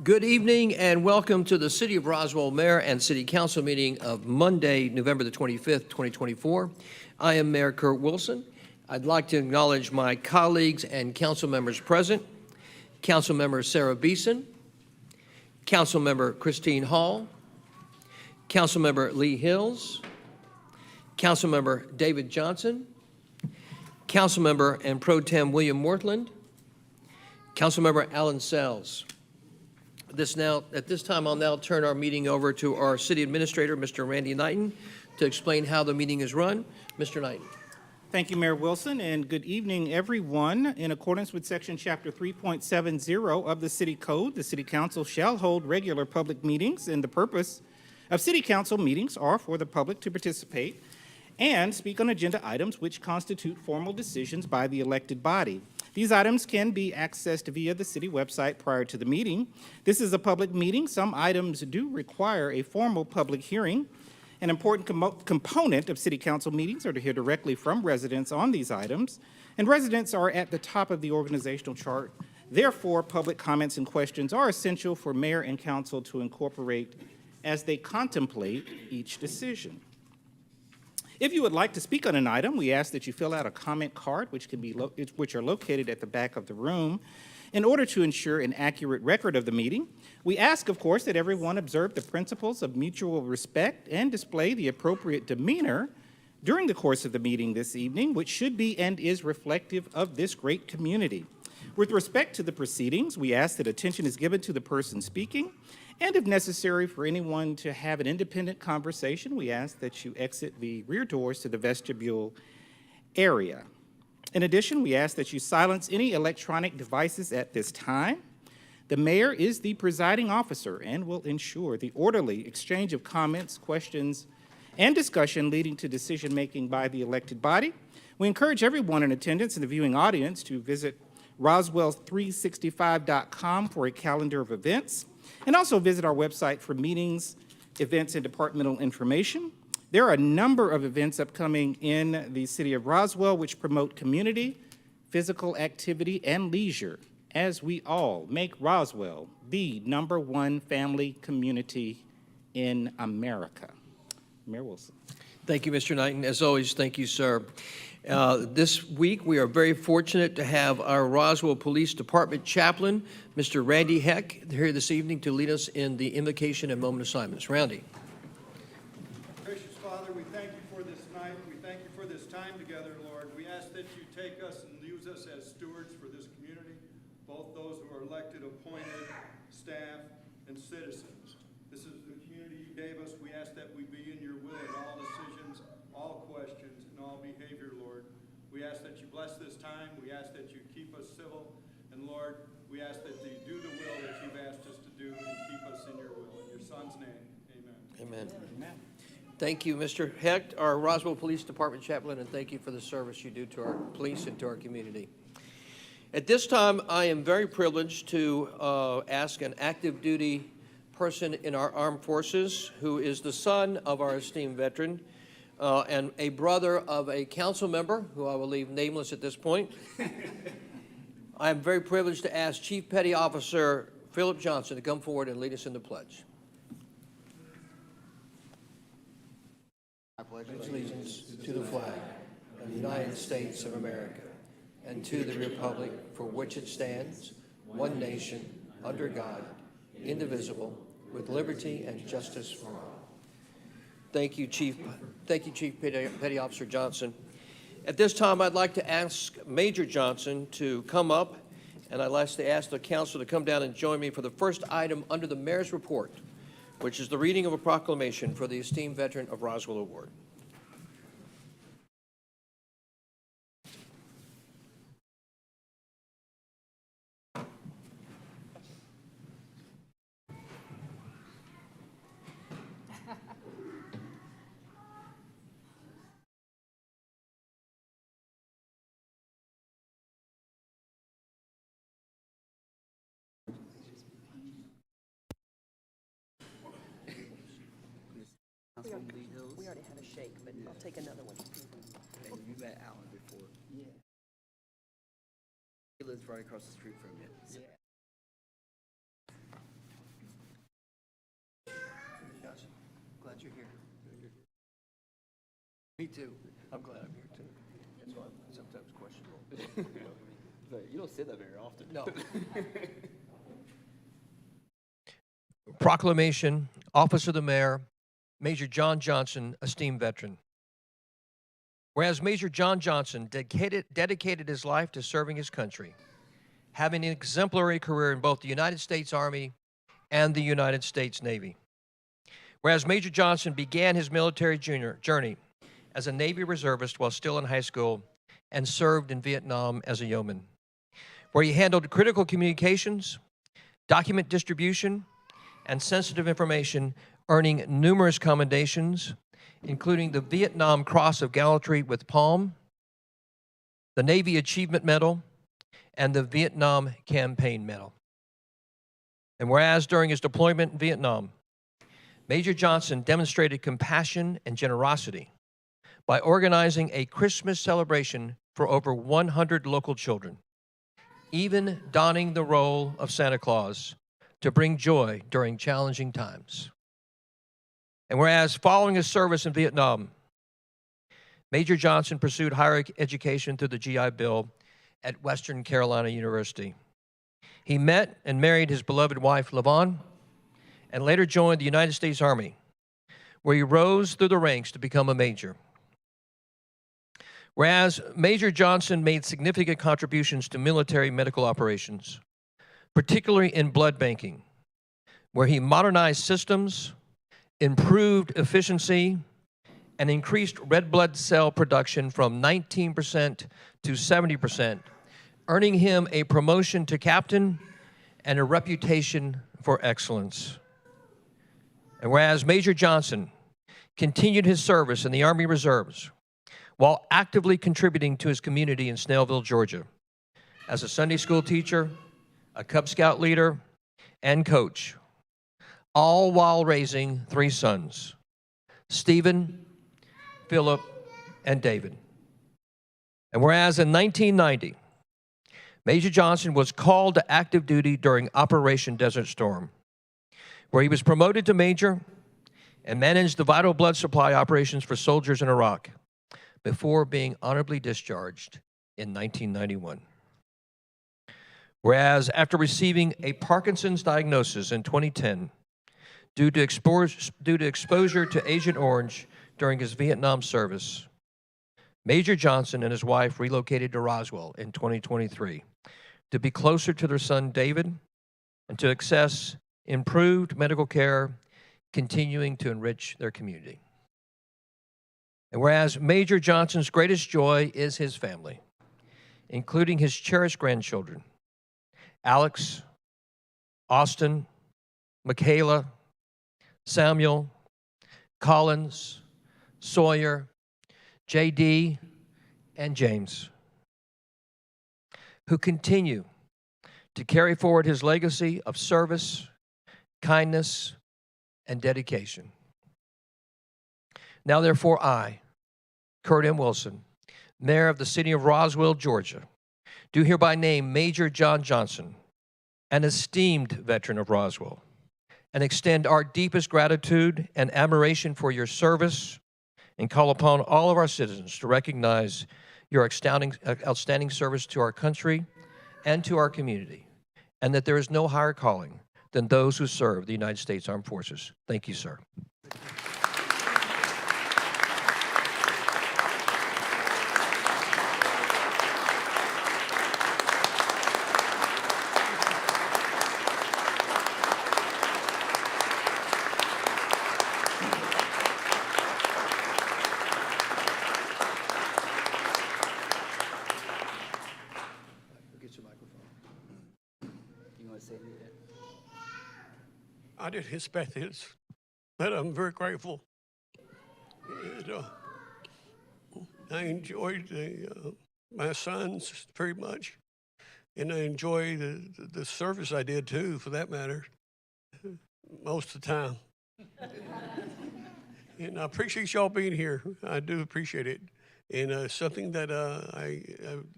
Good evening and welcome to the City of Roswell Mayor and City Council meeting of Monday, November the 25th, 2024. I am Mayor Kurt Wilson. I'd like to acknowledge my colleagues and council members present. Councilmember Sarah Beeson, Councilmember Christine Hall, Councilmember Lee Hills, Councilmember David Johnson, Councilmember and Pro Tem William Mortland, Councilmember Alan Sells. At this time, I'll now turn our meeting over to our City Administrator, Mr. Randy Knighton, to explain how the meeting is run. Mr. Knighton. Thank you, Mayor Wilson, and good evening, everyone. In accordance with Section Chapter 3.70 of the City Code, the City Council shall hold regular public meetings, and the purpose of City Council meetings are for the public to participate and speak on agenda items which constitute formal decisions by the elected body. These items can be accessed via the city website prior to the meeting. This is a public meeting. Some items do require a formal public hearing. An important component of city council meetings are to hear directly from residents on these items, and residents are at the top of the organizational chart. Therefore, public comments and questions are essential for mayor and council to incorporate as they contemplate each decision. If you would like to speak on an item, we ask that you fill out a comment card, which are located at the back of the room. In order to ensure an accurate record of the meeting, we ask, of course, that everyone observe the principles of mutual respect and display the appropriate demeanor during the course of the meeting this evening, which should be and is reflective of this great community. With respect to the proceedings, we ask that attention is given to the person speaking, and if necessary for anyone to have an independent conversation, we ask that you exit the rear doors to the vestibule area. In addition, we ask that you silence any electronic devices at this time. The mayor is the presiding officer and will ensure the orderly exchange of comments, questions, and discussion leading to decision-making by the elected body. We encourage everyone in attendance and the viewing audience to visit Roswell365.com for a calendar of events, and also visit our website for meetings, events, and departmental information. There are a number of events upcoming in the city of Roswell which promote community, physical activity, and leisure as we all make Roswell the #1 family community in America. Mayor Wilson. Thank you, Mr. Knighton. As always, thank you, sir. This week, we are very fortunate to have our Roswell Police Department chaplain, Mr. Randy Heck, here this evening to lead us in the invocation and moment of silence. Randy. Gracious Father, we thank you for this night. We thank you for this time together, Lord. We ask that you take us and use us as stewards for this community, both those who are elected, appointed, staff, and citizens. This is the community you gave us. We ask that we be in your will in all decisions, all questions, and all behavior, Lord. We ask that you bless this time. We ask that you keep us civil. And Lord, we ask that you do the will that you've asked us to do and keep us in your will. In your son's name, amen. Amen. Amen. Thank you, Mr. Hecht, our Roswell Police Department chaplain, and thank you for the service you do to our police and to our community. At this time, I am very privileged to ask an active duty person in our armed forces who is the son of our esteemed veteran, and a brother of a council member, who I will leave nameless at this point. I am very privileged to ask Chief Petty Officer Philip Johnson to come forward and lead us in the pledge. I pledge allegiance to the flag of the United States of America and to the republic for which it stands, one nation, under God, indivisible, with liberty and justice for all. Thank you, Chief Petty Officer Johnson. At this time, I'd like to ask Major Johnson to come up, and I'd like to ask the council to come down and join me for the first item under the mayor's report, which is the reading of a proclamation for the esteemed Veteran of Roswell Award. We already had a shake, but I'll take another one. And you met Alan before. Yeah. He lives right across the street from you. So. Me too. I'm glad I'm here too. That's why I'm sometimes questionable. You don't say that very often. No. Proclamation, Office of the Mayor, Major John Johnson, esteemed veteran. Whereas Major John Johnson dedicated his life to serving his country, having an exemplary career in both the United States Army and the United States Navy. Whereas Major Johnson began his military journey as a Navy reservist while still in high school and served in Vietnam as a yeoman, where he handled critical communications, document distribution, and sensitive information, earning numerous commendations, including the Vietnam Cross of Gallantry with Palm, the Navy Achievement Medal, and the Vietnam Campaign Medal. And whereas during his deployment in Vietnam, Major Johnson demonstrated compassion and generosity by organizing a Christmas celebration for over 100 local children, even donning the role of Santa Claus to bring joy during challenging times. And whereas following his service in Vietnam, Major Johnson pursued higher education through the GI Bill at Western Carolina University. He met and married his beloved wife, LaVon, and later joined the United States Army, where he rose through the ranks to become a major. Whereas Major Johnson made significant contributions to military medical operations, particularly in blood banking, where he modernized systems, improved efficiency, and increased red blood cell production from 19% to 70%, earning him a promotion to captain and a reputation for excellence. And whereas Major Johnson continued his service in the Army Reserves while actively contributing to his community in Snellville, Georgia, as a Sunday school teacher, a Cub Scout leader, and coach, all while raising 3 sons, Stephen, Philip, and David. And whereas in 1990, Major Johnson was called to active duty during Operation Desert Storm, where he was promoted to major and managed the vital blood supply operations for soldiers in Iraq before being honorably discharged in 1991. Whereas after receiving a Parkinson's diagnosis in 2010 due to exposure to Agent Orange during his Vietnam service, Major Johnson and his wife relocated to Roswell in 2023 to be closer to their son David and to access improved medical care, continuing to enrich their community. And whereas Major Johnson's greatest joy is his family, including his cherished grandchildren, Alex, Austin, Michaela, Samuel, Collins, Sawyer, JD, and James, who continue to carry forward his legacy of service, kindness, and dedication. Now, therefore, I, Kurt M. Wilson, Mayor of the City of Roswell, Georgia, do hereby name Major John Johnson, an esteemed veteran of Roswell, and extend our deepest gratitude and admiration for your service, and call upon all of our citizens to recognize your outstanding service to our country and to our community, and that there is no higher calling than those who serve the United States Armed Forces. Thank you, sir. I didn't expect this, but I'm very grateful. And, I enjoyed my sons very much, and I enjoy the service I did too, for that matter, most of the time. And I appreciate y'all being here. I do appreciate it, and something that I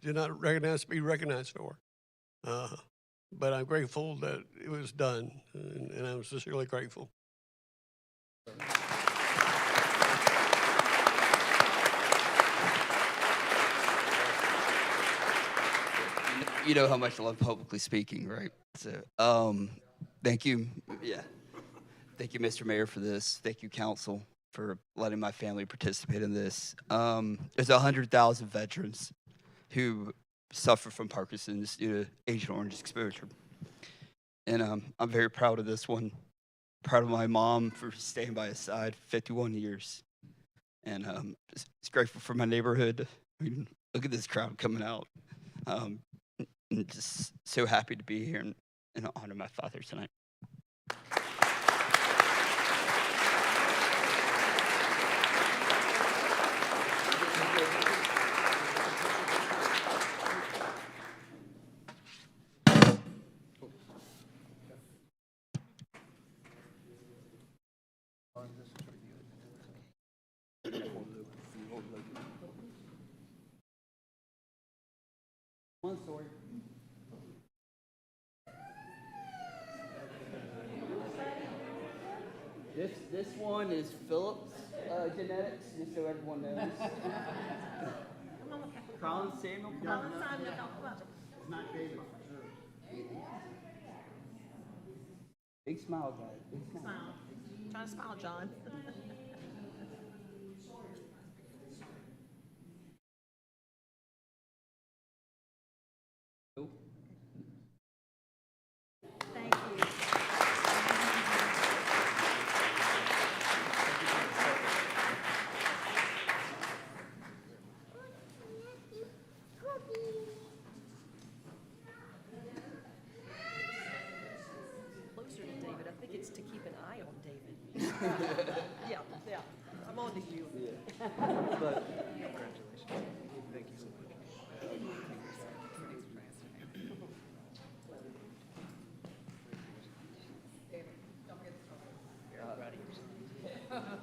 did not be recognized for. But I'm grateful that it was done, and I'm sincerely grateful. you know how much I love publicly speaking, right? So, thank you. Yeah. Thank you, Mr. Mayor, for this. Thank you, council, for letting my family participate in this. There's 100,000 veterans who suffer from Parkinson's due to Agent Orange exposure. And I'm very proud of this one. Proud of my mom for staying by his side 51 years. And just grateful for my neighborhood. I mean, look at this crowd coming out. And just so happy to be here and honor my father tonight. One story. This one is Philip's genetics, just so everyone knows. Colin Samuel. It's not David for sure. Big smile, guys. Big smile. Try to smile, John. Thank you. Closer to David. I think it's to keep an eye on David. Yeah. I'm on to you.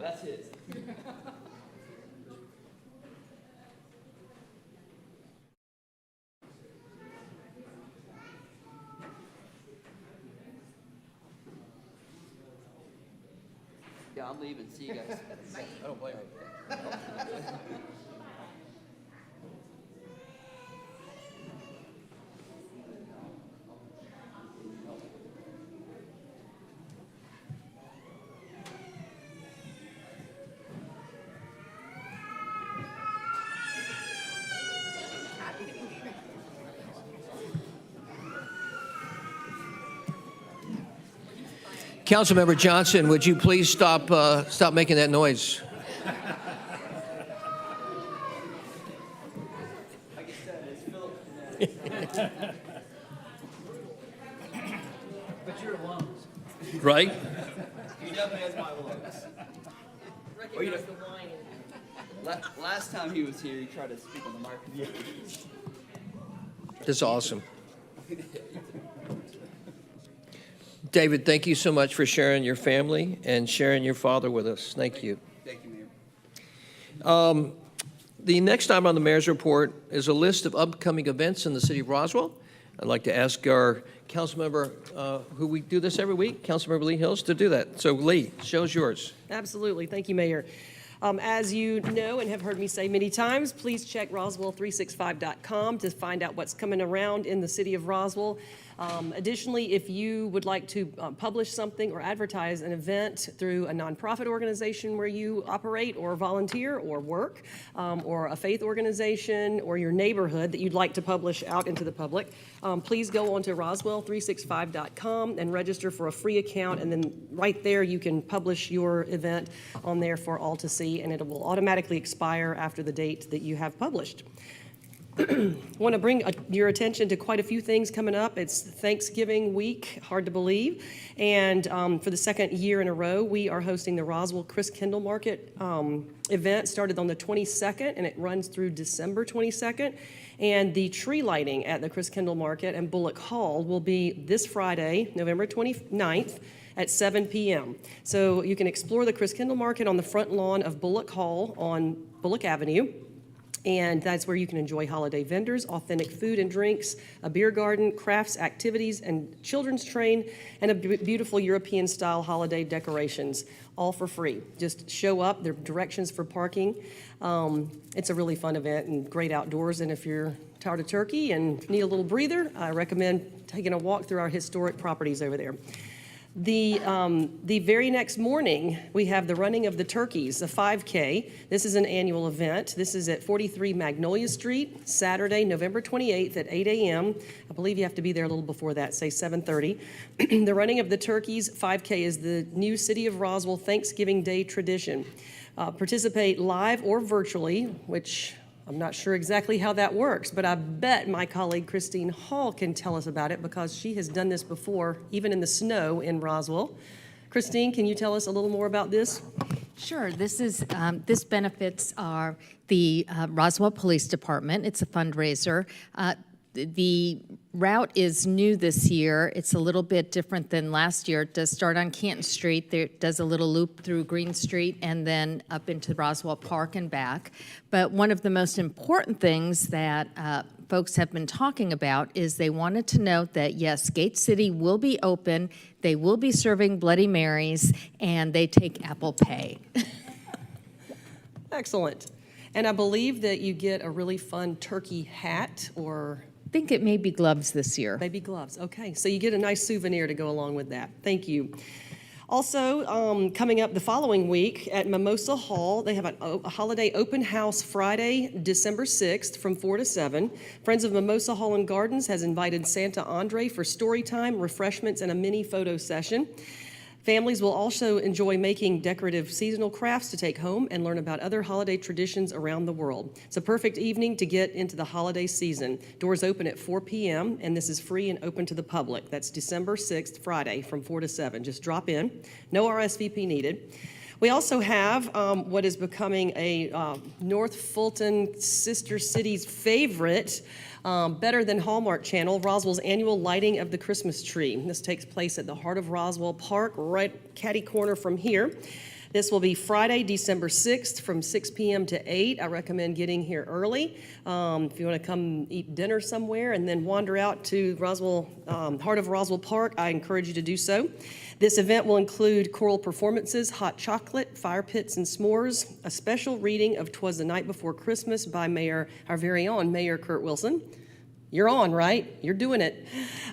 That's his. Yeah, I'm leaving. See you guys. I don't blame you. Councilmember Johnson, would you please stop making that noise? Like I said, it's Philip's genetics. But your lungs. Right? You definitely has my lungs. Recognize the wine. Last time he was here, he tried to speak on the microphone. That's awesome. David, thank you so much for sharing your family and sharing your father with us. Thank you. Thank you, Mayor. The next item on the mayor's report is a list of upcoming events in the city of Roswell. I'd like to ask our council member, who we do this every week, Councilmember Lee Hills, to do that. So Lee, show's yours. Absolutely. Thank you, Mayor. As you know and have heard me say many times, please check Roswell365.com to find out what's coming around in the city of Roswell. Additionally, if you would like to publish something or advertise an event through a nonprofit organization where you operate or volunteer or work, or a faith organization or your neighborhood that you'd like to publish out into the public, please go onto Roswell365.com and register for a free account, and then right there you can publish your event on there for all to see, and it will automatically expire after the date that you have published. Want to bring your attention to quite a few things coming up. It's Thanksgiving week, hard to believe, and for the second year in a row, we are hosting the Roswell Chris Kendall Market event. Started on the 22nd, and it runs through December 22nd. And the tree lighting at the Chris Kendall Market and Bullock Hall will be this Friday, November 29th, at 7 p.m. So you can explore the Chris Kendall Market on the front lawn of Bullock Hall on Bullock Avenue. And that's where you can enjoy holiday vendors, authentic food and drinks, a beer garden, crafts, activities, and children's train, and a beautiful European-style holiday decorations, all for free. Just show up. There are directions for parking. It's a really fun event and great outdoors. And if you're tired of turkey and need a little breather, I recommend taking a walk through our historic properties over there. The very next morning, we have the running of the turkeys, the 5K. This is an annual event. This is at 43 Magnolia Street, Saturday, November 28th at 8 a.m. I believe you have to be there a little before that, say 7:30. The running of the turkeys, 5K, is the new City of Roswell Thanksgiving Day tradition. Participate live or virtually, which I'm not sure exactly how that works, but I bet my colleague Christine Hall can tell us about it because she has done this before, even in the snow in Roswell. Christine, can you tell us a little more about this? Sure. This benefits the Roswell Police Department. It's a fundraiser. The route is new this year. It's a little bit different than last year. It does start on Canton Street. It does a little loop through Green Street and then up into Roswell Park and back. But one of the most important things that folks have been talking about is they wanted to note that, yes, Gate City will be open, they will be serving Bloody Marys, and they take Apple Pay. Excellent. And I believe that you get a really fun turkey hat or I think it may be gloves this year. maybe gloves. Okay, so you get a nice souvenir to go along with that. Thank you. Also, coming up the following week at Mimosa Hall, they have a holiday open house Friday, December 6th from 4 to 7. Friends of Mimosa Hall and Gardens has invited Santa Andre for story time, refreshments, and a mini photo session. Families will also enjoy making decorative seasonal crafts to take home and learn about other holiday traditions around the world. It's a perfect evening to get into the holiday season. Doors open at 4 p.m., and this is free and open to the public. That's December 6th, Friday, from 4 to 7. Just drop in. No RSVP needed. We also have what is becoming a North Fulton sister city's favorite, better than Hallmark Channel, Roswell's annual lighting of the Christmas tree. This takes place at the heart of Roswell Park, right catty corner from here. This will be Friday, December 6th from 6 p.m. to 8. I recommend getting here early. If you want to come eat dinner somewhere and then wander out to Roswell, heart of Roswell Park, I encourage you to do so. This event will include choral performances, hot chocolate, fire pits, and s'mores, a special reading of 'Twas the Night Before Christmas by our very own Mayor Kurt Wilson. You're on, right? You're doing it.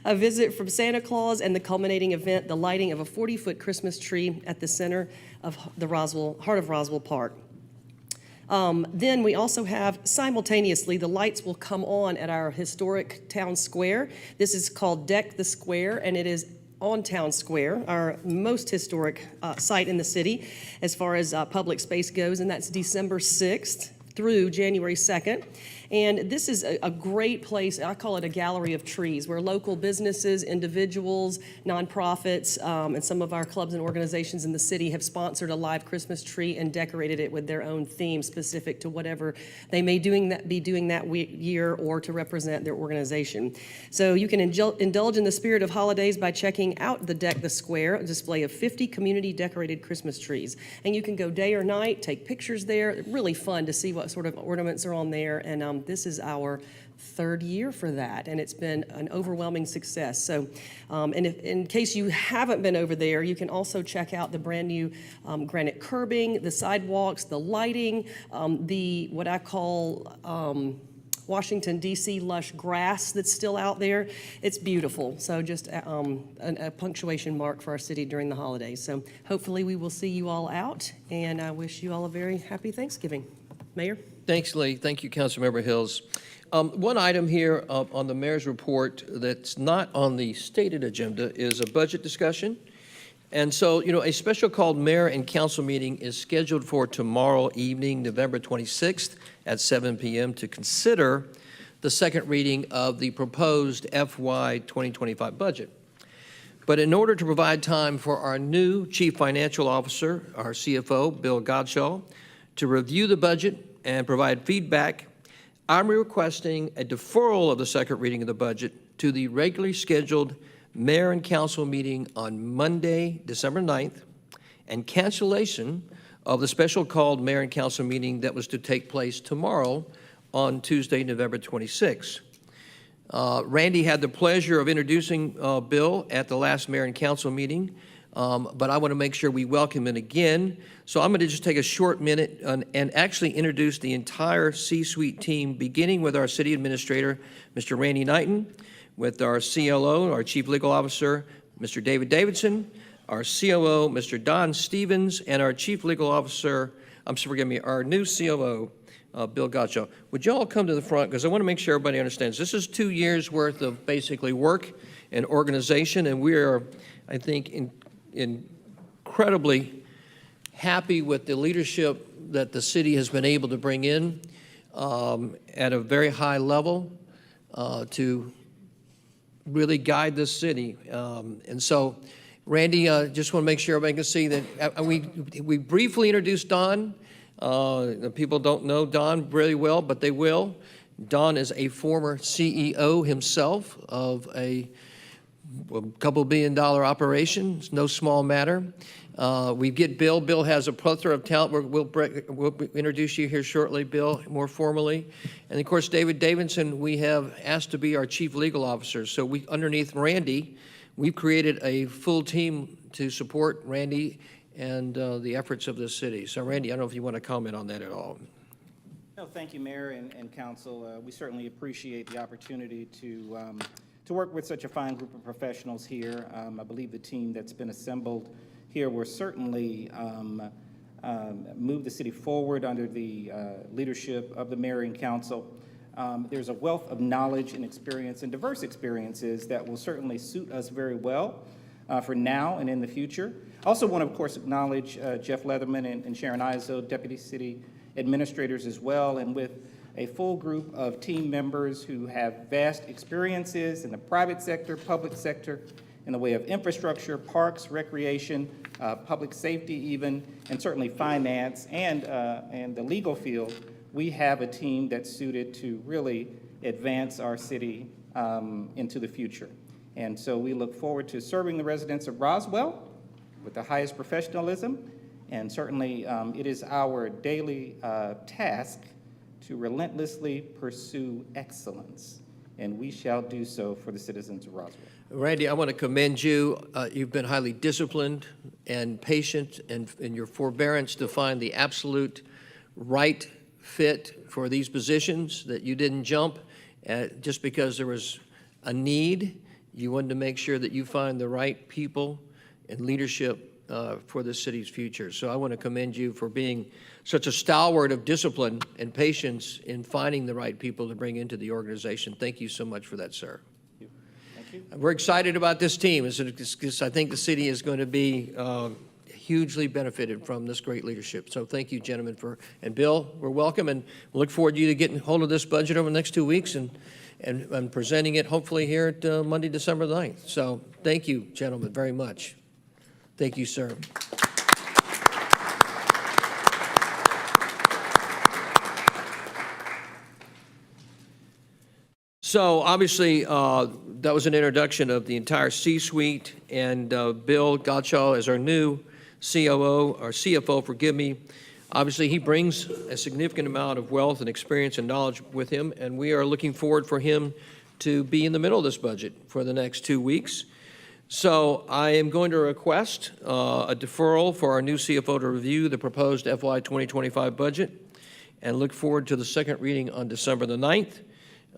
A visit from Santa Claus, and the culminating event, the lighting of a 40-foot Christmas tree at the center of the heart of Roswell Park. Then we also have, simultaneously, the lights will come on at our historic town square. This is called Deck the Square, and it is on Town Square, our most historic site in the city as far as public space goes, and that's December 6th through January 2nd. And this is a great place. I call it a gallery of trees where local businesses, individuals, nonprofits, and some of our clubs and organizations in the city have sponsored a live Christmas tree and decorated it with their own theme specific to whatever they may be doing that year or to represent their organization. So you can indulge in the spirit of holidays by checking out the Deck the Square, a display of 50 community decorated Christmas trees. And you can go day or night, take pictures there. Really fun to see what sort of ornaments are on there. And this is our third year for that, and it's been an overwhelming success. So, and in case you haven't been over there, you can also check out the brand new granite curbing, the sidewalks, the lighting, the what I call Washington, D.C. lush grass that's still out there. It's beautiful. So just a punctuation mark for our city during the holidays. So hopefully we will see you all out, and I wish you all a very happy Thanksgiving. Mayor? Thanks, Lee. Thank you, Councilmember Hills. One item here on the mayor's report that's not on the stated agenda is a budget discussion. And so, a special called mayor and council meeting is scheduled for tomorrow evening, November 26th at 7 p.m. to consider the second reading of the proposed FY 2025 budget. But in order to provide time for our new Chief Financial Officer, our CFO, Bill Godshaw, to review the budget and provide feedback, I'm requesting a deferral of the second reading of the budget to the regularly scheduled mayor and council meeting on Monday, December 9th, and cancellation of the special called mayor and council meeting that was to take place tomorrow on Tuesday, November 26th. Randy had the pleasure of introducing Bill at the last mayor and council meeting, but I want to make sure we welcome him again. So I'm going to just take a short minute and actually introduce the entire C-suite team, beginning with our city administrator, Mr. Randy Knighton, with our CLO, our chief legal officer, Mr. David Davidson, our COO, Mr. Don Stevens, and our chief legal officer, our new COO, Bill Gotcho. Would you all come to the front, because I want to make sure everybody understands. This is 2 years' worth of basically work and organization, and we are, I think, incredibly happy with the leadership that the city has been able to bring in at a very high level to really guide this city. And so, Randy, just want to make sure everybody can see that we briefly introduced Don. People don't know Don really well, but they will. Don is a former CEO himself of a couple $1 billion operation. It's no small matter. We get Bill. Bill has a plethora of talent. We'll introduce you here shortly, Bill, more formally. And of course, David Davidson, we have asked to be our chief legal officer. So underneath Randy, we've created a full team to support Randy and the efforts of the city. So Randy, I don't know if you want to comment on that at all. No, thank you, Mayor and Council. We certainly appreciate the opportunity to work with such a fine group of professionals here. I believe the team that's been assembled here will certainly move the city forward under the leadership of the Mayor and Council. There's a wealth of knowledge and experience and diverse experiences that will certainly suit us very well for now and in the future. I also want to, of course, acknowledge Jeff Leatherman and Sharon Izzo, Deputy City Administrators as well, and with a full group of team members who have vast experiences in the private sector, public sector, in the way of infrastructure, parks, recreation, public safety even, and certainly finance and the legal field. We have a team that's suited to really advance our city into the future. And so we look forward to serving the residents of Roswell with the highest professionalism, and certainly it is our daily task to relentlessly pursue excellence, and we shall do so for the citizens of Roswell. Randy, I want to commend you. You've been highly disciplined and patient in your forbearance to find the absolute right fit for these positions, that you didn't jump just because there was a need. You wanted to make sure that you find the right people and leadership for the city's future. So I want to commend you for being such a stalwart of discipline and patience in finding the right people to bring into the organization. Thank you so much for that, sir. Thank you. We're excited about this team. I think the city is going to be hugely benefited from this great leadership. So thank you, gentlemen, and Bill, we're welcome, and we'll look forward to you getting hold of this budget over the next 2 weeks and presenting it hopefully here at Monday, December 9th. So thank you, gentlemen, very much. Thank you, sir. So obviously, that was an introduction of the entire C-suite, and Bill Gotcho as our new COO, or CFO, forgive me. Obviously, he brings a significant amount of wealth and experience and knowledge with him, and we are looking forward for him to be in the middle of this budget for the next 2 weeks. So I am going to request a deferral for our new CFO to review the proposed FY 2025 budget and look forward to the second reading on December the 9th.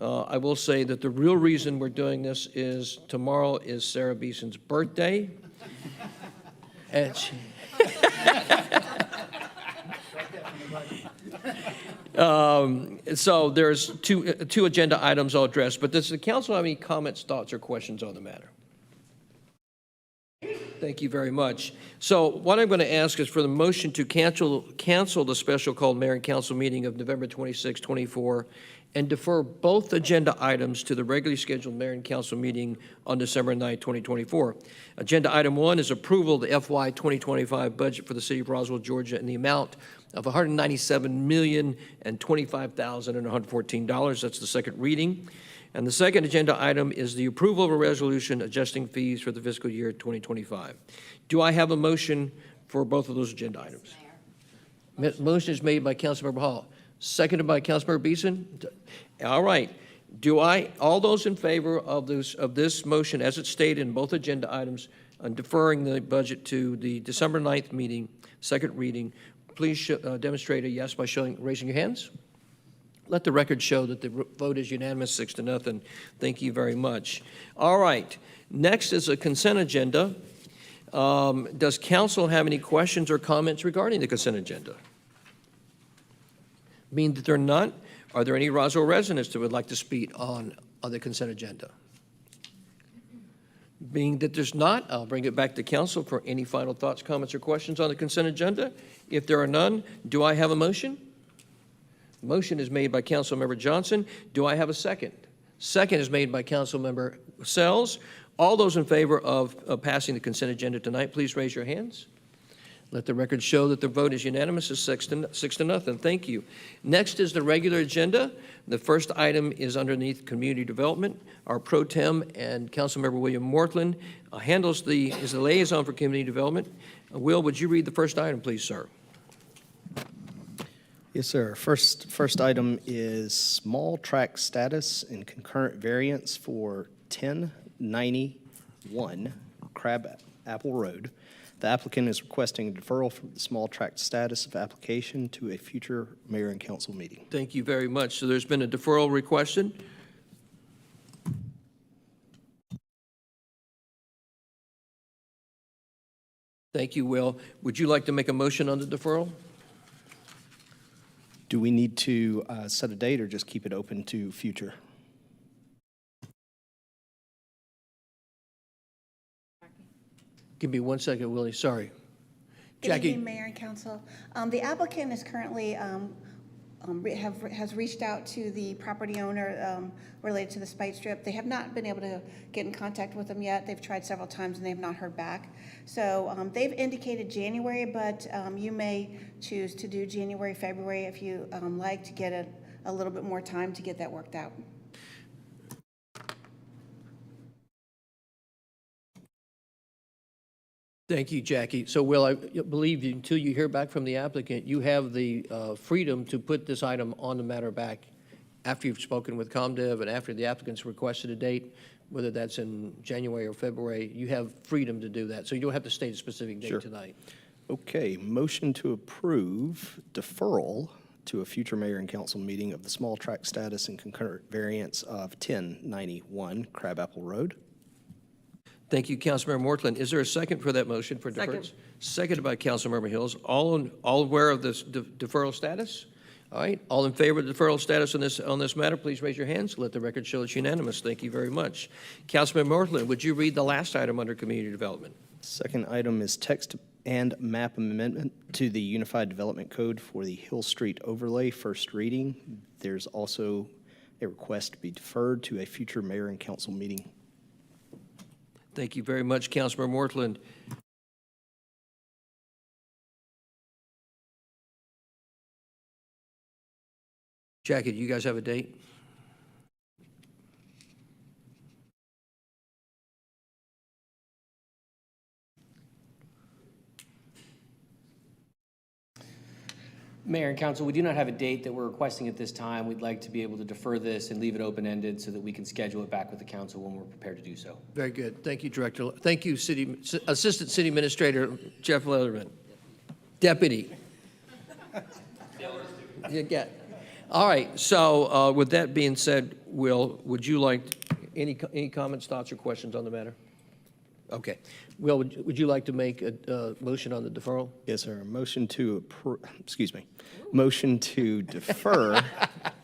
I will say that the real reason we're doing this is tomorrow is Sarah Beeson's birthday. And so there's two agenda items I'll address, but does the council have any comments, thoughts, or questions on the matter? Thank you very much. So what I'm going to ask is for the motion to cancel the special called mayor and council meeting of November 26, 24, and defer both agenda items to the regularly scheduled mayor and council meeting on December 9, 2024. Agenda item 1 is approval of the FY 2025 budget for the city of Roswell, Georgia, in the amount of $197,025,114. That's the second reading. And the second agenda item is the approval of a resolution adjusting fees for the fiscal year 2025. Do I have a motion for both of those agenda items? Motion is made by Councilmember Hall. Seconded by Councilmember Beeson. All right. All those in favor of this motion as it's stated in both agenda items on deferring the budget to the December 9th meeting, second reading, please demonstrate a yes by raising your hands. Let the record show that the vote is unanimous, 6-0. Thank you very much. All right. Next is a consent agenda. Does council have any questions or comments regarding the consent agenda? Being that they're not, are there any Roswell residents that would like to speak on the consent agenda? Being that there's not, I'll bring it back to council for any final thoughts, comments, or questions on the consent agenda. If there are none, do I have a motion? Motion is made by Councilmember Johnson. Do I have a second? Second is made by Councilmember Sells. All those in favor of passing the consent agenda tonight, please raise your hands. Let the record show that the vote is unanimous, is 6-0. Thank you. Next is the regular agenda. The first item is underneath community development. Our pro tem and Councilmember William Mortland is the liaison for community development. Will, would you read the first item, please, sir? Yes, sir. First item is small tract status and concurrent variance for 1091 Crab Apple Road. The applicant is requesting a deferral from the small tract status of application to a future mayor and council meeting. Thank you very much. So there's been a deferral requested. Thank you, Will. Would you like to make a motion on the deferral? Do we need to set a date or just keep it open to future? Give me 1 second, Willie. Sorry. Good Jackie. evening, Mayor and Council. The applicant is currently, has reached out to the property owner related to the Spite Strip. They have not been able to get in contact with them yet. They've tried several times and they have not heard back. So they've indicated January, but you may choose to do January, February if you like to get a little bit more time to get that worked out. Thank you, Jackie. So, Will, I believe until you hear back from the applicant, you have the freedom to put this item on the matter back after you've spoken with ComDev and after the applicant's requested a date, whether that's in January or February. You have freedom to do that. So you don't have to state a specific date tonight. Okay, motion to approve deferral to a future mayor and council meeting of the small tract status and concurrent variance of 1091 Crabapple Road. Thank you, Councilmember Mortland. Is there a second for that motion for deference? Second. Seconded by Councilmember Hills. All aware of this deferral status? All right. All in favor of the deferral status on this matter, please raise your hands. Let the record show it's unanimous. Thank you very much. Councilmember Mortland, would you read the last item under community development? Second item is text and map amendment to the Unified Development Code for the Hill Street overlay, first reading. There's also a request to be deferred to a future mayor and council meeting. Thank you very much, Councilmember Mortland. Jackie, do you guys have a date? Mayor and Council, we do not have a date that we're requesting at this time. We'd like to be able to defer this and leave it open-ended so that we can schedule it back with the council when we're prepared to do so. Very good. Thank you, Director. Thank you, Assistant City Administrator Jeff Leatherman. Deputy. You get. All right. So with that being said, Will, would you like any comments, thoughts, or questions on the matter? Okay. Will, would you like to make a motion on the deferral? Yes, sir. Motion to motion to defer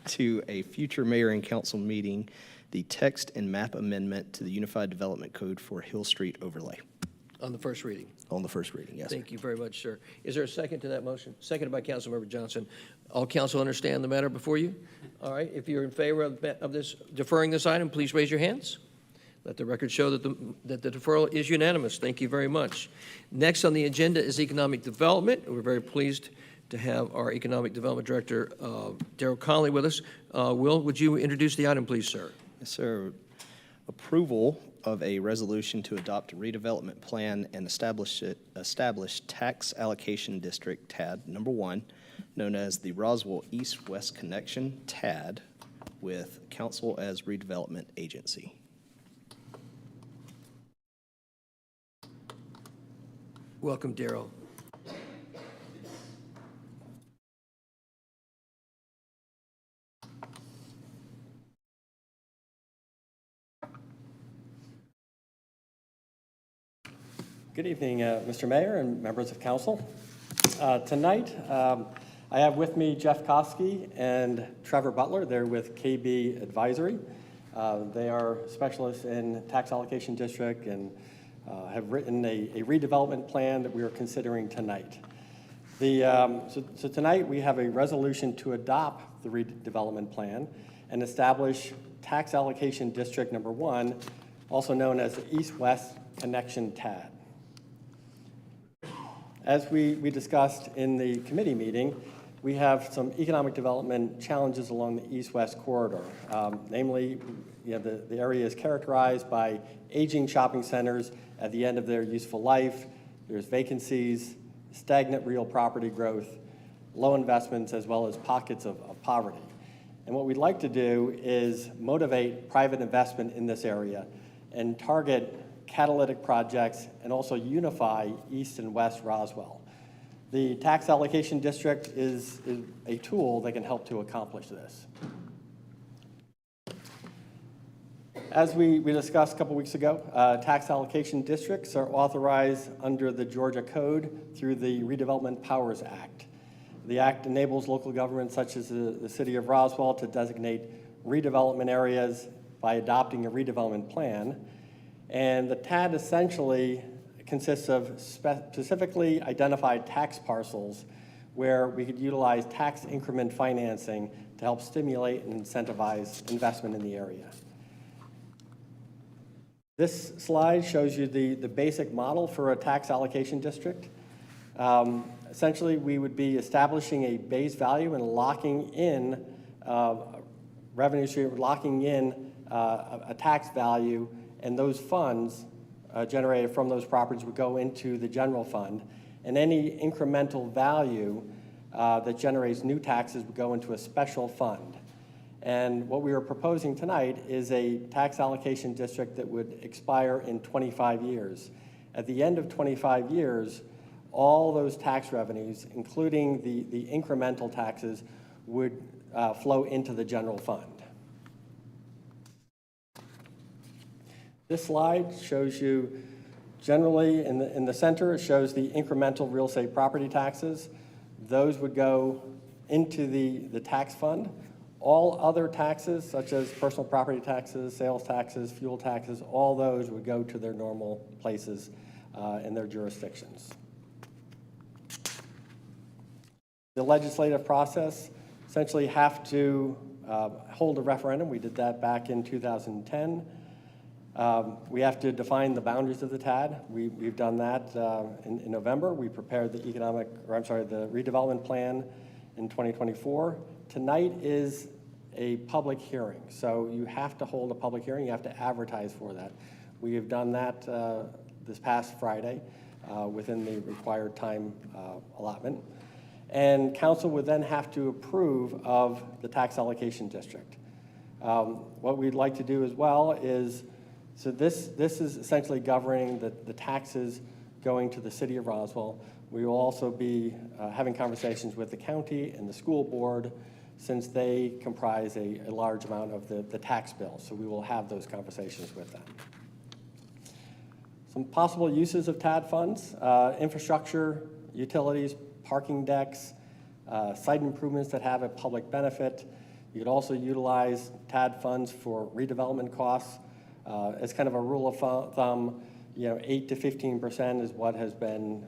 to a future mayor and council meeting the text and map amendment to the Unified Development Code for Hill Street overlay. On the first reading. On the first reading, yes. Thank you very much, sir. Is there a second to that motion? Seconded by Councilmember Johnson. All council understand the matter before you? All right. If you're in favor of this deferring this item, please raise your hands. Let the record show that the deferral is unanimous. Thank you very much. Next on the agenda is economic development. We're very pleased to have our Economic Development Director, Darrell Conley, with us. Will, would you introduce the item, please, sir? Yes, sir. Approval of a resolution to adopt a redevelopment plan and establish tax allocation district, TAD, number 1, known as the Roswell East-West Connection, TAD, with council as redevelopment agency. Welcome, Darrell. Good evening, Mr. Mayor and members of council. Tonight, I have with me Jeff Koski and Trevor Butler. They're with KB Advisory. They are specialists in tax allocation district and have written a redevelopment plan that we are considering tonight. So tonight we have a resolution to adopt the redevelopment plan and establish tax allocation district number 1, also known as the East-West Connection TAD. As we discussed in the committee meeting, we have some economic development challenges along the east-west corridor. Namely, the area is characterized by aging shopping centers at the end of their useful life. There's vacancies, stagnant real property growth, low investments, as well as pockets of poverty. And what we'd like to do is motivate private investment in this area and target catalytic projects and also unify East and West Roswell. The tax allocation district is a tool that can help to accomplish this. As we discussed a couple weeks ago, tax allocation districts are authorized under the Georgia Code through the Redevelopment Powers Act. The act enables local governments such as the city of Roswell to designate redevelopment areas by adopting a redevelopment plan. And the TAD essentially consists of specifically identified tax parcels where we could utilize tax increment financing to help stimulate and incentivize investment in the area. This slide shows you the basic model for a tax allocation district. Essentially, we would be establishing a base value and locking in revenue stream, locking in a tax value, and those funds generated from those properties would go into the general fund, and any incremental value that generates new taxes would go into a special fund. And what we are proposing tonight is a tax allocation district that would expire in 25 years. At the end of 25 years, all those tax revenues, including the incremental taxes, would flow into the general fund. This slide shows you generally in the center, it shows the incremental real estate property taxes. Those would go into the tax fund. All other taxes, such as personal property taxes, sales taxes, fuel taxes, all those would go to their normal places in their jurisdictions. The legislative process essentially have to hold a referendum. We did that back in 2010. We have to define the boundaries of the TAD. We've done that in November. We prepared the redevelopment plan in 2024. Tonight is a public hearing, so you have to hold a public hearing. You have to advertise for that. We have done that this past Friday within the required time allotment. And council would then have to approve of the tax allocation district. What we'd like to do as well is, so this is essentially governing the taxes going to the city of Roswell. We will also be having conversations with the county and the school board, since they comprise a large amount of the tax bill. So we will have those conversations with them. Some possible uses of TAD funds: infrastructure, utilities, parking decks, site improvements that have a public benefit. You could also utilize TAD funds for redevelopment costs. As kind of a rule of thumb, 8 to 15% is what has been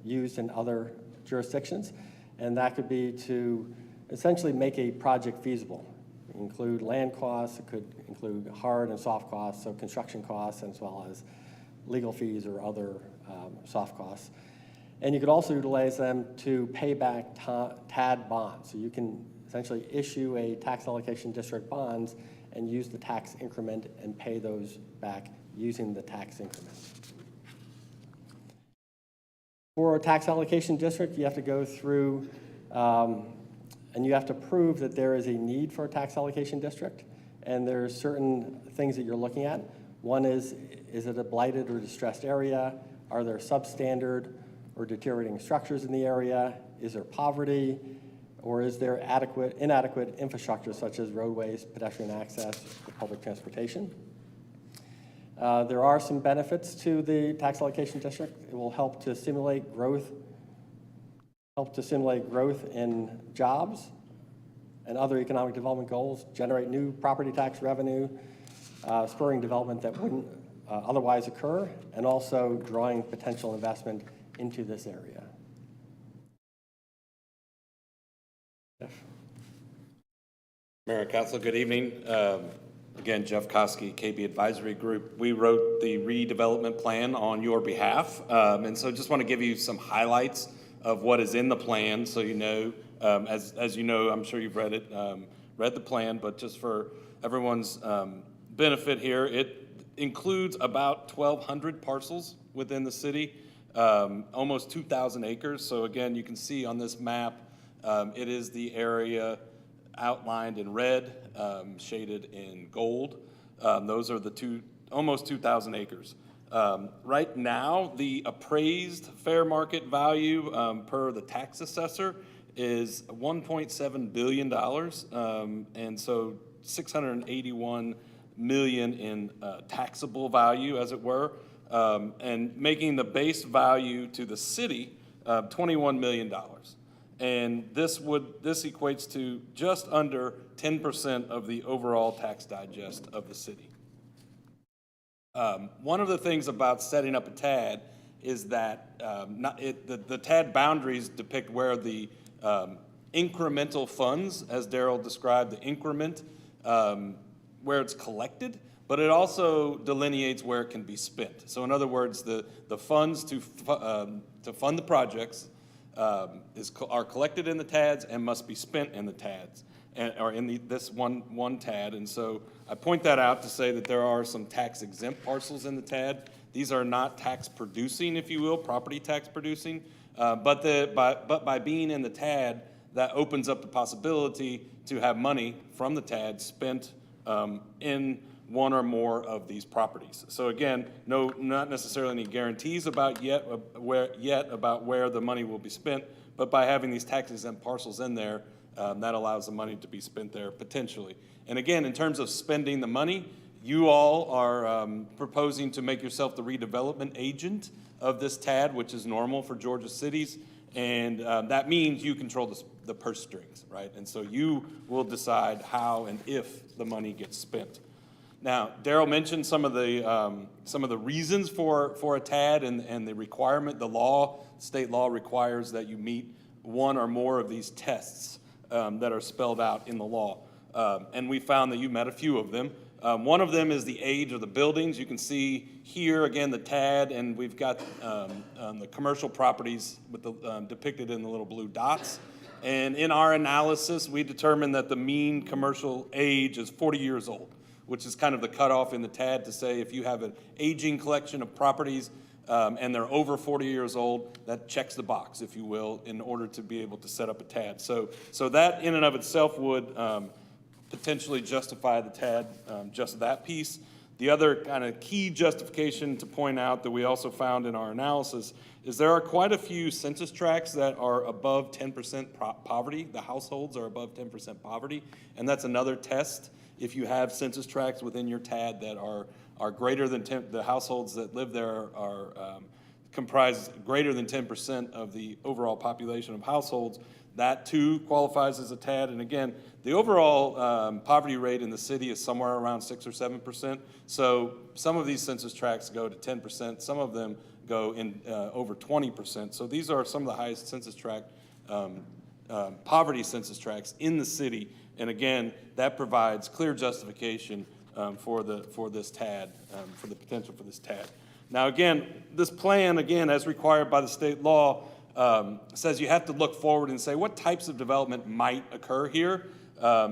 used in other jurisdictions, and that could be to essentially make a project feasible. It could include land costs, it could include hard and soft costs, so construction costs, as well as legal fees or other soft costs. And you could also utilize them to pay back TAD bonds. So you can essentially issue a tax allocation district bonds and use the tax increment and pay those back using the tax increment. For a tax allocation district, you have to go through And you have to prove that there is a need for a tax allocation district, and there are certain things that you're looking at. One is it a blighted or distressed area? Are there substandard or deteriorating structures in the area? Is there poverty? Or is there inadequate infrastructure such as roadways, pedestrian access, or public transportation? There are some benefits to the tax allocation district. It will help to stimulate growth in jobs and other economic development goals, generate new property tax revenue, spurring development that wouldn't otherwise occur, and also drawing potential investment into this area. Jeff? Mayor and Council, good evening. Again, Jeff Koski, KB Advisory Group. We wrote the redevelopment plan on your behalf, and so just want to give you some highlights of what is in the plan, so you know, as you know, I'm sure you've read it, read the plan, but just for everyone's benefit here, it includes about 1,200 parcels within the city, almost 2,000 acres. So again, you can see on this map, it is the area outlined in red, shaded in gold. Those are the almost 2,000 acres. Right now, the appraised fair market value per the tax assessor is $1.7 billion, and so 681 million in taxable value, as it were, and making the base value to the city $21 million. And this equates to just under 10% of the overall tax digest of the city. One of the things about setting up a TAD is that the TAD boundaries depict where the incremental funds, as Daryl described, the increment, where it's collected, but it also delineates where it can be spent. So in other words, the funds to fund the projects are collected in the TADs and must be spent in the TADs, or in this one TAD. And so I point that out to say that there are some tax exempt parcels in the TAD. These are not tax producing, if you will, property tax producing, but by being in the TAD, that opens up the possibility to have money from the TAD spent in one or more of these properties. So again, not necessarily any guarantees about where the money will be spent, but by having these tax exempt parcels in there, that allows the money to be spent there potentially. And again, in terms of spending the money, you all are proposing to make yourself the redevelopment agent of this TAD, which is normal for Georgia cities, and that means you control the purse strings, right? And so you will decide how and if the money gets spent. Now, Daryl mentioned some of the reasons for a TAD and the requirement. The state law requires that you meet one or more of these tests that are spelled out in the law. And we found that you met a few of them. One of them is the age of the buildings. You can see here, again, the TAD, and we've got the commercial properties with depicted in the little blue dots. And in our analysis, we determined that the mean commercial age is 40 years old, which is kind of the cutoff in the TAD to say if you have an aging collection of properties and they're over 40 years old, that checks the box, if you will, in order to be able to set up a TAD. So that in and of itself would potentially justify the TAD, just that piece. The other kind of key justification to point out that we also found in our analysis is there are quite a few census tracts that are above 10% poverty. The households are above 10% poverty, and that's another test. If you have census tracts within your TAD that are greater than 10, the households that live there are comprise greater than 10% of the overall population of households, that too qualifies as a TAD. And again, the overall poverty rate in the city is somewhere around 6 or 7%. So some of these census tracts go to 10%, some of them go in over 20%. So these are some of the highest census tract, poverty census tracts in the city. And again, that provides clear justification for this TAD, for the potential for this TAD. Now again, this plan, again, as required by the state law, says you have to look forward and say what types of development might occur here.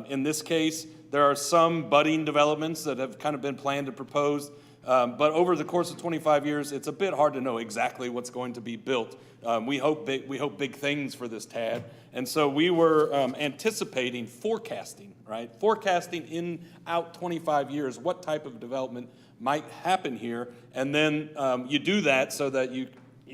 In this case, there are some budding developments that have kind of been planned and proposed. But over the course of 25 years, it's a bit hard to know exactly what's going to be built. We hope big things for this TAD. And so we were anticipating forecasting, right? Forecasting in out 25 years, what type of development might happen here. And then you do that so that you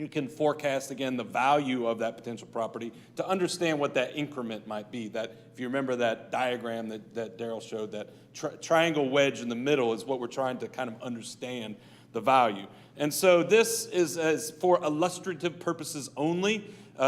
can forecast, again, the value of that potential property to understand what that increment might be. That, if you remember that diagram that Daryl showed, that triangle wedge in the middle is what we're trying to kind of understand the value. And so this is as for illustrative purposes only.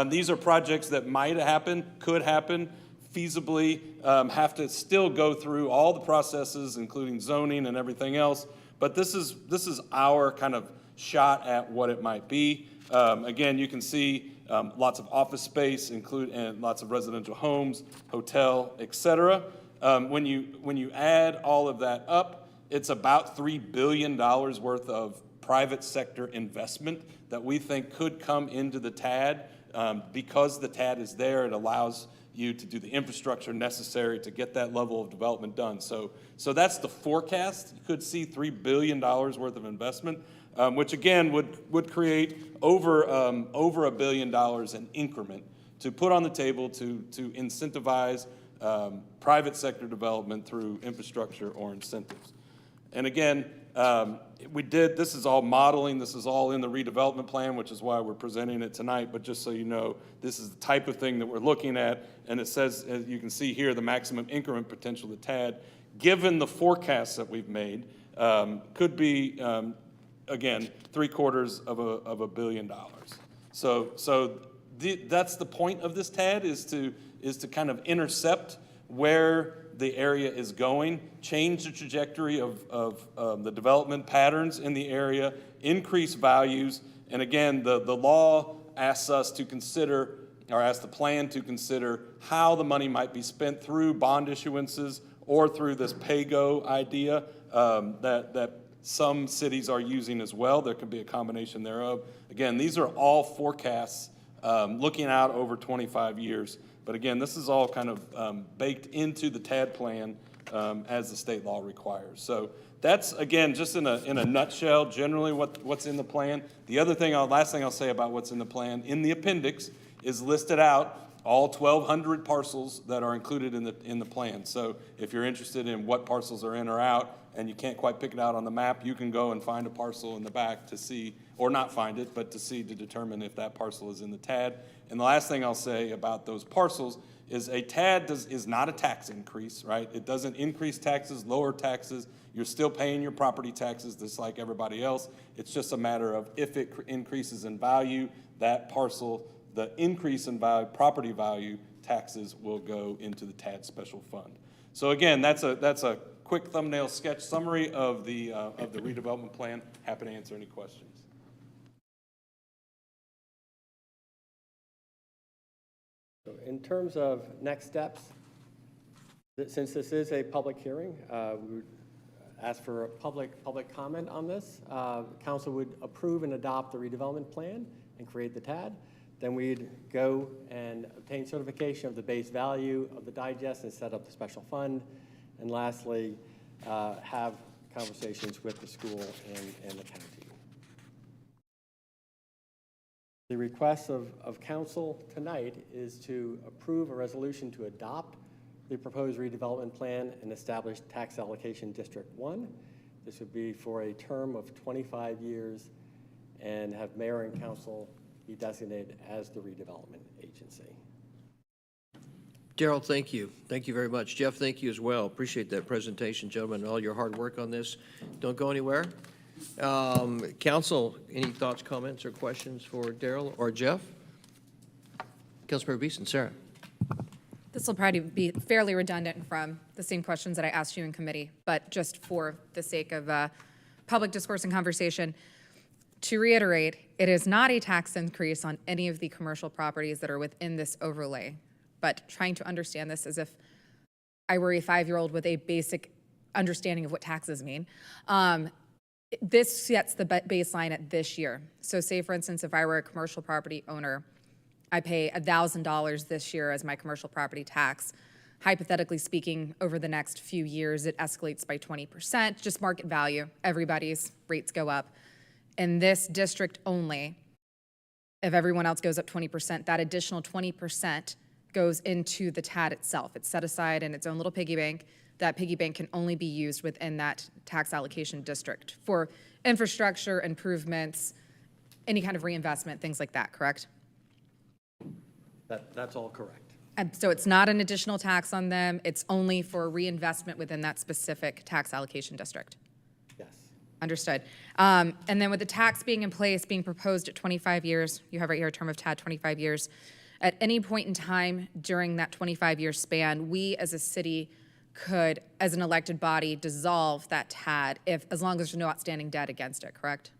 These are projects that might happen, could happen, feasibly, have to still go through all the processes, including zoning and everything else. But this is our kind of shot at what it might be. Again, you can see lots of office space, and lots of residential homes, hotel, etc. When you add all of that up, it's about $3 billion worth of private sector investment that we think could come into the TAD. Because the TAD is there, it allows you to do the infrastructure necessary to get that level of development done. So that's the forecast. You could see $3 billion worth of investment, which again would create over $1 billion in increment to put on the table to incentivize private sector development through infrastructure or incentives. And again, this is all modeling, this is all in the redevelopment plan, which is why we're presenting it tonight, but just so you know, this is the type of thing that we're looking at, and it says, as you can see here, the maximum increment potential of the TAD, given the forecasts that we've made, could be, again, $750 million. So that's the point of this TAD, is to kind of intercept where the area is going, change the trajectory of the development patterns in the area, increase values, and again, the law asks us to consider, or asks the plan to consider, how the money might be spent through bond issuances or through this pay-go idea that some cities are using as well. There could be a combination thereof. Again, these are all forecasts looking out over 25 years. But again, this is all kind of baked into the TAD plan as the state law requires. So that's, again, just in a nutshell, generally what's in the plan. The other thing, last thing I'll say about what's in the plan, in the appendix is listed out all 1,200 parcels that are included in the plan. So if you're interested in what parcels are in or out, and you can't quite pick it out on the map, you can go and find a parcel in the back to see, or not find it, but to determine if that parcel is in the TAD. And the last thing I'll say about those parcels is a TAD is not a tax increase, right? It doesn't increase taxes, lower taxes. You're still paying your property taxes just like everybody else. It's just a matter of if it increases in value, that parcel, the increase in value, property value taxes will go into the TAD special fund. So again, that's a quick thumbnail sketch summary of the redevelopment plan. Happy to answer any questions. So in terms of next steps, since this is a public hearing, we would ask for a public comment on this. Council would approve and adopt the redevelopment plan and create the TAD. Then we'd go and obtain certification of the base value of the digest and set up the special fund. And lastly, have conversations with the school and the county. The request of council tonight is to approve a resolution to adopt the proposed redevelopment plan and establish tax allocation District 1. This would be for a term of 25 years and have mayor and council be designated as the redevelopment agency. Daryl, thank you. Thank you very much. Jeff, thank you as well. Appreciate that presentation, gentlemen, and all your hard work on this. Don't go anywhere. Council, any thoughts, comments, or questions for Daryl or Jeff? Councilmember Beeson, Sarah. This will probably be fairly redundant from the same questions that I asked you in committee, but just for the sake of public discourse and conversation, to reiterate, it is not a tax increase on any of the commercial properties that are within this overlay, but trying to understand this as if I were a 5-year-old with a basic understanding of what taxes mean. This sets the baseline at this year. So say, for instance, if I were a commercial property owner, I pay $1,000 this year as my commercial property tax. hypothetically speaking, over the next few years, it escalates by 20%, just market value. Everybody's rates go up. In this district only, if everyone else goes up 20%, that additional 20% goes into the TAD itself. It's set aside in its own little piggy bank. That piggy bank can only be used within that tax allocation district for infrastructure improvements, any kind of reinvestment, things like that, correct? That's all correct. And so it's not an additional tax on them, it's only for reinvestment within that specific tax allocation district. Yes. Understood. And then with the tax being in place, being proposed at 25 years, you have right here a term of TAD 25 years. At any point in time during that 25-year span, we as a city could, as an elected body, dissolve that TAD as long as there's no outstanding debt against it, correct?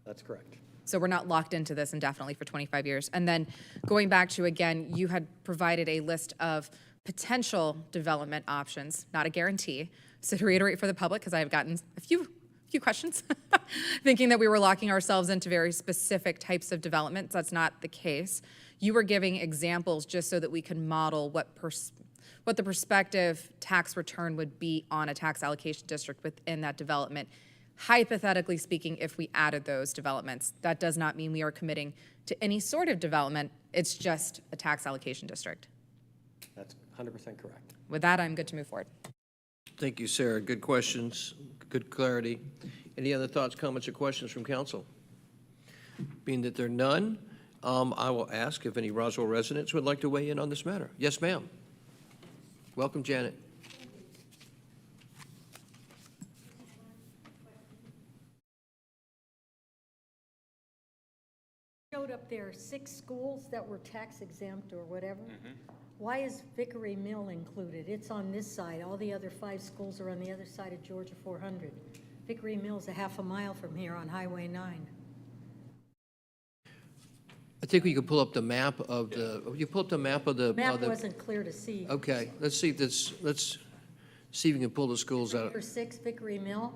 That's correct. So we're not locked into this indefinitely for 25 years. And then going back to, again, you had provided a list of potential development options, not a guarantee. So to reiterate for the public, because I have gotten a few questions, thinking that we were locking ourselves into very specific types of developments. That's not the case. You were giving examples just so that we could model what the prospective tax return would be on a tax allocation district within that development. Hypothetically speaking, if we added those developments, that does not mean we are committing to any sort of development. It's just a tax allocation district. That's 100% correct. With that, I'm good to move forward. Thank you, Sarah. Good questions, good clarity. Any other thoughts, comments, or questions from council? Being that there are none, I will ask if any Roswell residents would like to weigh in on this matter. Yes, ma'am. Welcome, Janet. Showed up there 6 schools that were tax exempt or whatever. Why is Vickery Mill included? It's on this side. All the other 5 schools are on the other side of Georgia 400. Vickery Mill's a half a mile from here on Highway 9. I think we could pull up the map of you pull up the map of the. Map wasn't clear to see. Okay, let's see if we can pull the schools out. For 6 Vickery Mill?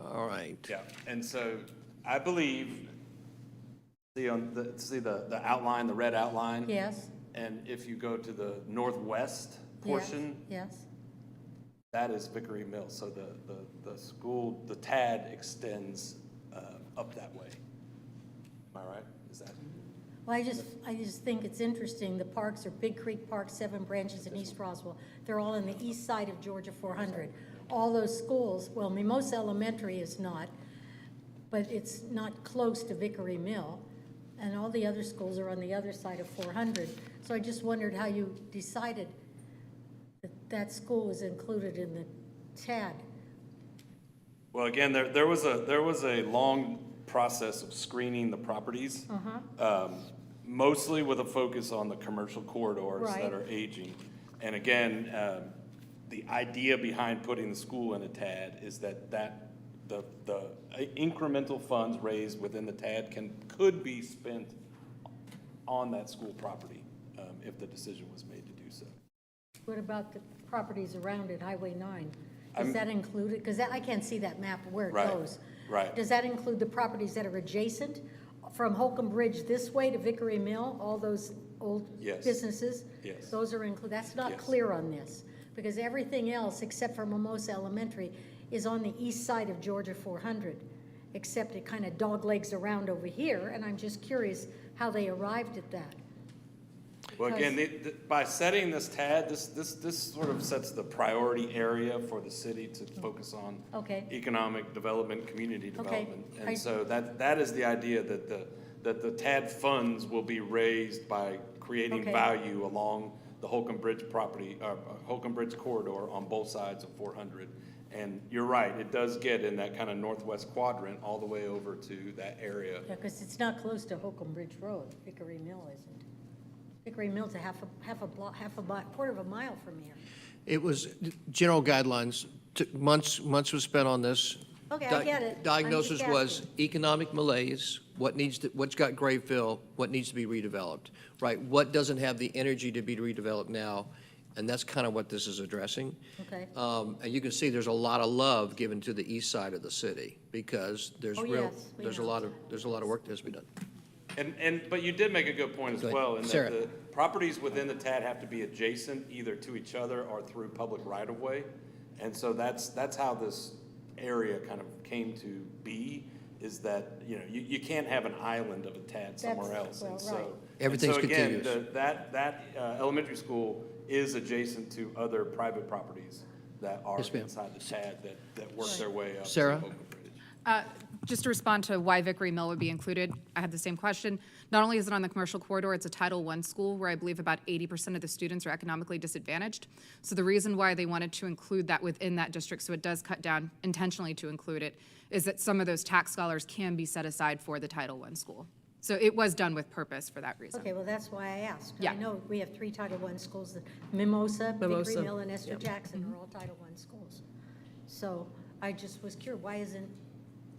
All right. Yeah, and so I believe, see the outline, the red outline? Yes. And if you go to the northwest portion, Yes. that is Vickery Mill. So the school, the TAD extends up that way. Am I right? Is that? Well, I just think it's interesting. The parks are Big Creek Park, 7 branches in East Roswell. They're all on the east side of Georgia 400. All those schools, well, Mimosa Elementary is not, but it's not close to Vickery Mill. And all the other schools are on the other side of 400. So I just wondered how you decided that that school was included in the TAD. Well, again, there was a long process of screening the properties, mostly with a focus on the commercial corridors that are aging. And again, the idea behind putting the school in a TAD is that the incremental funds raised within the TAD could be spent on that school property if the decision was made to do so. What about the properties around it, Highway 9? Is that included? Because I can't see that map where it goes. Right. Does that include the properties that are adjacent from Holcomb Bridge this way to Vickery Mill, all those old businesses? Yes. Those are included. That's not clear on this, because everything else except for Mimosa Elementary is on the east side of Georgia 400, except it kind of doglegs around over here, and I'm just curious how they arrived at that. Well, again, by setting this TAD, this sort of sets the priority area for the city to focus on economic development, community development. And so that is the idea that the TAD funds will be raised by creating value along the Holcomb Bridge property, Holcomb Bridge corridor on both sides of 400. And you're right, it does get in that kind of northwest quadrant all the way over to that area. Yeah, because it's not close to Holcomb Bridge Road. Vickery Mill isn't. Vickery Mill's a quarter of a mile from here. It was general guidelines. Months was spent on this. Okay, I get it. Diagnosis was economic malaise. What's got grave fill? What needs to be redeveloped? Right. What doesn't have the energy to be redeveloped now? And that's kind of what this is addressing. Okay. And you can see there's a lot of love given to the east side of the city because there's a lot of work that has to be done. But you did make a good point as Go ahead. well, in Sarah. that the properties within the TAD have to be adjacent either to each other or through public right-of-way. And so that's how this area kind of came to be, is that, you can't have an island of a TAD somewhere else. well, And right. so Everything's again, contiguous. that elementary school is adjacent to other private properties that are Yes, ma'am. inside the TAD that work their way up to Sarah? Oakland Bridge. Just to respond to why Vickery Mill would be included, I had the same question. Not only is it on the commercial corridor, it's a Title I school where I believe about 80% of the students are economically disadvantaged. So the reason why they wanted to include that within that district, so it does cut down intentionally to include it, is that some of those tax dollars can be set aside for the Title I school. So it was done with purpose for that reason. Okay, well, that's why I asked. Yeah. I know we have 3 Title I schools, the Mimosa, Vickery Mimosa, Mill, and Esther yep. Jackson are all Title I schools. So I just was curious, why isn't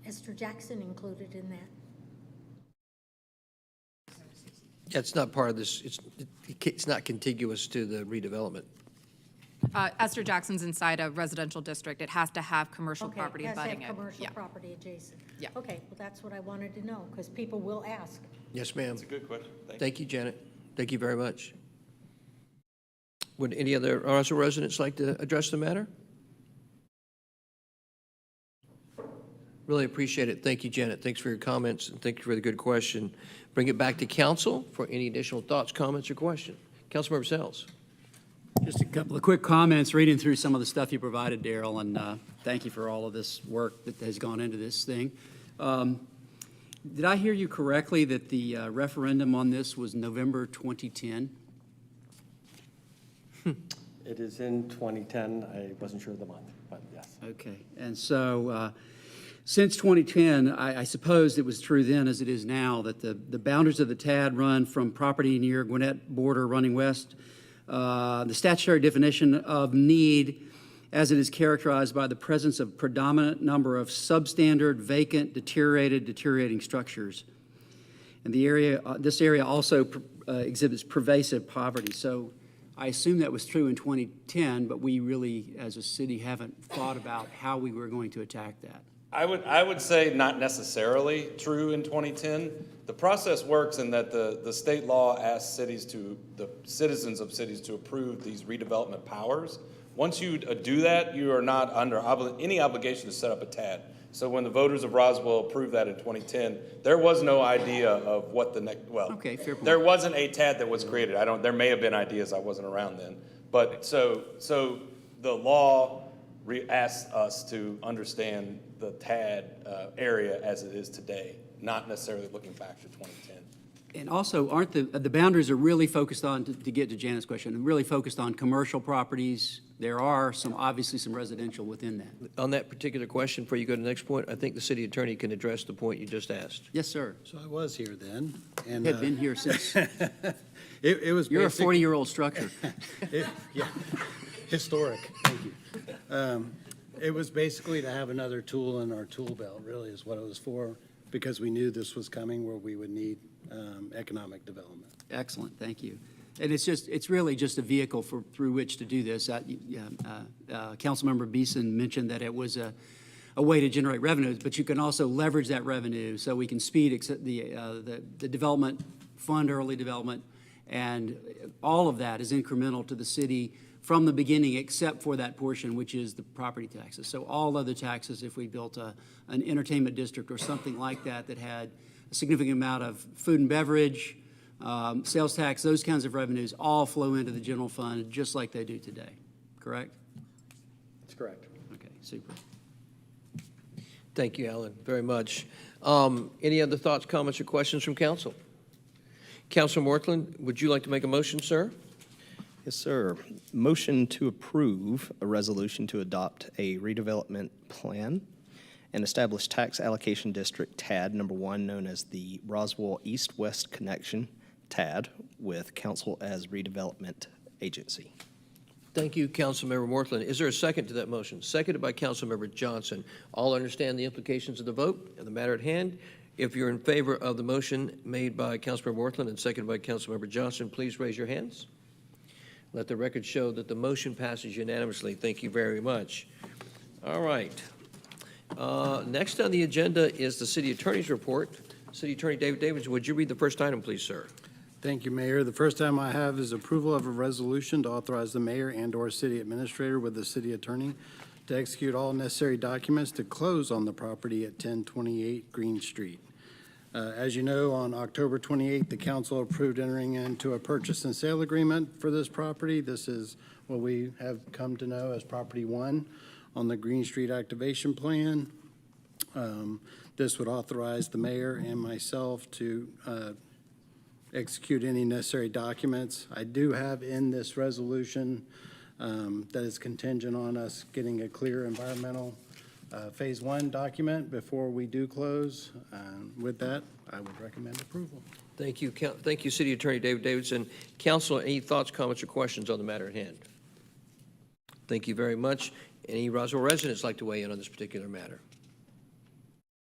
Esther Jackson included in that? Yeah, it's not part of this, it's not contiguous to the redevelopment. Esther Jackson's inside a residential district. It has to have commercial Okay, property has to have abutting it. commercial Yeah. property adjacent. Yeah. Okay, well, that's what I wanted to know, because people will ask. Yes, ma'am. That's a good question. Thank you, Janet. Thank you very much. Would any other Roswell residents like to address the matter? Really appreciate it. Thank you, Janet. Thanks for your comments, and thank you for the good question. Bring it back to council for any additional thoughts, comments, or question. Councilmember Sells. Just a couple of quick comments, reading through some of the stuff you provided, Daryl, and thank you for all of this work that has gone into this thing. Did I hear you correctly that the referendum on this was November 2010? It is in 2010. I wasn't sure of the month, but yes. Okay, and so since 2010, I suppose it was true then as it is now that the boundaries of the TAD run from property near Gwinnett border running west. The statutory definition of need as it is characterized by the presence of predominant number of substandard, vacant, deteriorating structures. And this area also exhibits pervasive poverty. So I assume that was true in 2010, but we really, as a city, haven't thought about how we were going to attack that. I would say not necessarily true in 2010. The process works in that the state law asks the citizens of cities to approve these redevelopment powers. Once you do that, you are not under any obligation to set up a TAD. So when the voters of Roswell approved that in 2010, there was no idea of what the next, Okay, fair point. there wasn't a TAD that was created. There may have been ideas, I wasn't around then. But so the law asks us to understand the TAD area as it is today, not necessarily looking back to 2010. And also, aren't the boundaries are really focused on, to get to Janet's question, really focused on commercial properties? There are obviously some residential within that. On that particular question, before you go to the next point, I think the city attorney can address the point you just asked. Yes, sir. So I was here then, and Had been here since, it was you're a basic- 40-year-old structure. Yeah, historic, thank you. It was basically to have another tool in our tool belt, really, is what it was for, because we knew this was coming where we would need economic development. Excellent, thank you. And it's really just a vehicle through which to do this. Councilmember Beeson mentioned that it was a way to generate revenues, but you can also leverage that revenue so we can speed the development, fund early development, and all of that is incremental to the city from the beginning, except for that portion, which is the property taxes. So all other taxes, if we built an entertainment district or something like that that had a significant amount of food and beverage, sales tax, those kinds of revenues all flow into the general fund just like they do today, correct? That's correct. Okay, super. Thank you, Alan, very much. Any other thoughts, comments, or questions from council? Councilor Mortland, would you like to make a motion, sir? Yes, sir. Motion to approve a resolution to adopt a redevelopment plan and establish tax allocation district TAD number 1, known as the Roswell East-West Connection TAD, with council as redevelopment agency. Thank you, Councilmember Mortland. Is there a second to that motion? Seconded by Councilmember Johnson. All understand the implications of the vote and the matter at hand. If you're in favor of the motion made by Councilmember Mortland and seconded by Councilmember Johnson, please raise your hands. Let the record show that the motion passes unanimously. Thank you very much. All right. Next on the agenda is the city attorney's report. City Attorney David Davidson, would you read the first item, please, sir? Thank you, Mayor. The first item I have is approval of a resolution to authorize the mayor and/or city administrator with the city attorney to execute all necessary documents to close on the property at 1028 Green Street. As you know, on October 28th, the council approved entering into a purchase and sale agreement for this property. This is what we have come to know as Property 1 on the Green Street activation plan. This would authorize the mayor and myself to execute any necessary documents. I do have in this resolution that is contingent on us getting a clear environmental Phase 1 document before we do close. With that, I would recommend approval. Thank you, thank you, City Attorney David Davidson. Council, any thoughts, comments, or questions on the matter at hand? Thank you very much. Any Roswell residents like to weigh in on this particular matter?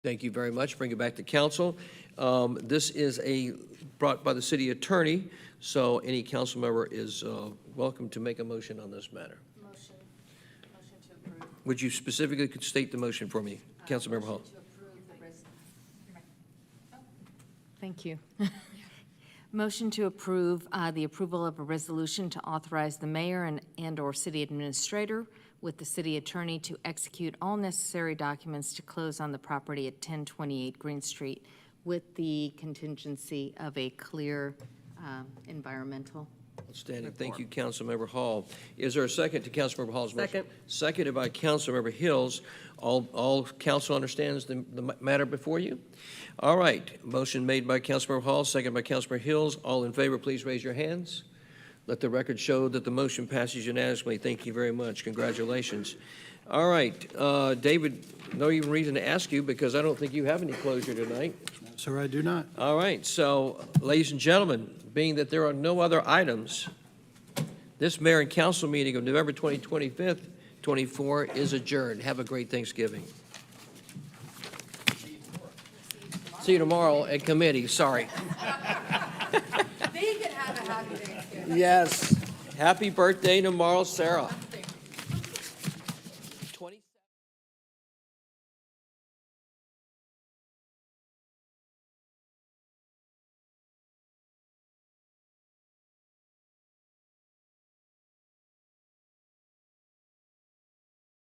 Thank you very much. Bring it back to council. This is brought by the city attorney, so any council member is welcome to make a motion on this matter. Motion to approve. Would you specifically could state the motion for me, Councilmember Hall? To approve the Thank you. Motion to approve the approval of a resolution to authorize the mayor and/or city administrator with the city attorney to execute all necessary documents to close on the property at 1028 Green Street with the contingency of a clear environmental. Outstanding. Thank you, Councilmember Hall. Is there a second to Councilmember Hall's motion? Second. Seconded by Councilmember Hills. All council understands the matter before you? All right. Motion made by Councilmember Hall, seconded by Councilmember Hills. All in favor, please raise your hands. Let the record show that the motion passes unanimously. Thank you very much. Congratulations. All right. David, no even reason to ask you because I don't think you have any closure tonight. Sir, I do not. All right. So, ladies and gentlemen, being that there are no other items, this mayor and council meeting of November 25th, 24 is adjourned. Have a great Thanksgiving. See you tomorrow at committee. Sorry. They can have a happy Thanksgiving. Yes. Happy birthday tomorrow, Sarah.